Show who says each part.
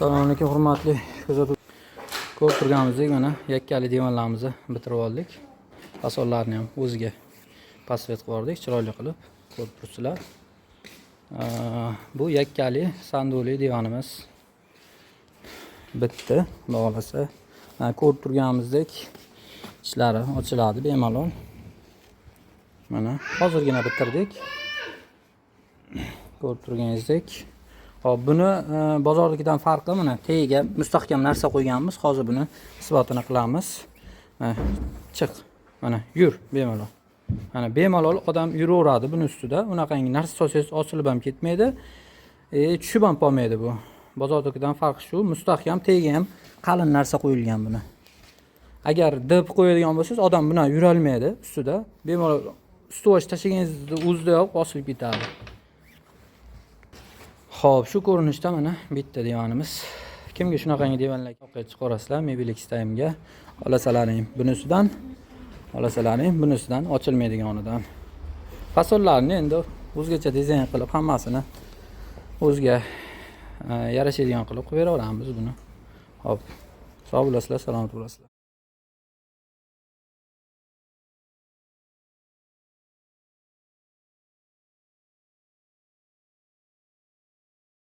Speaker 1: Assalomu alaykum hurmatli kuzatuv. Ko'rib turganimizdek mana yakkali divanlarimizni bitirib oldik. Fasonlarni ham o'ziga pasvet qilib yubordik, chiroyli qilib. Ko'rib turibsizlar. Bu yakkali sanduli divanimiz bitdi. Xudo xolasa. Ko'rib turganimizdek ichlari ochiladi bemalol. Mana hozirgina bitirdik. Ko'rib turganingizdek. Hop, buni bozordagidan farqi mana tagiga mustahkam narsa qo'yganmiz. Hozir buni isbotini qilamiz. Chiq. Mana yur bemalol. Mana bemalol odam yuraveradi buni ustida. Unaqangi narsa solsangiz osilib ham ketmaydi. Tushib ham qolmaydi bu. Bozordagidan farqi shu, mustahkam tagiga ham qalin narsa qo'yilgan buni. Agar dib qo'yadigan bo'lsangiz, odam buni yura olmaydi ustida. Bemalol ustivoch tashlaganingizda o'zidayoq osilib ketadi. Xo'p, shu ko'rinishda mana bitta divanimiz. Kimga shunaqangi divanlar yoqib chiqarasizlar, Mebelix Time'ga olasalaring bunisidan, olasalaring bunisidan ochilmaydiganidan. Fasonlarni endi o'zgacha dizayn qilib hammasini o'ziga yarashadigan qilib qo'yib beraveramiz buni. Xo'p, sog' bo'lasizlar, salomat bo'lasizlar.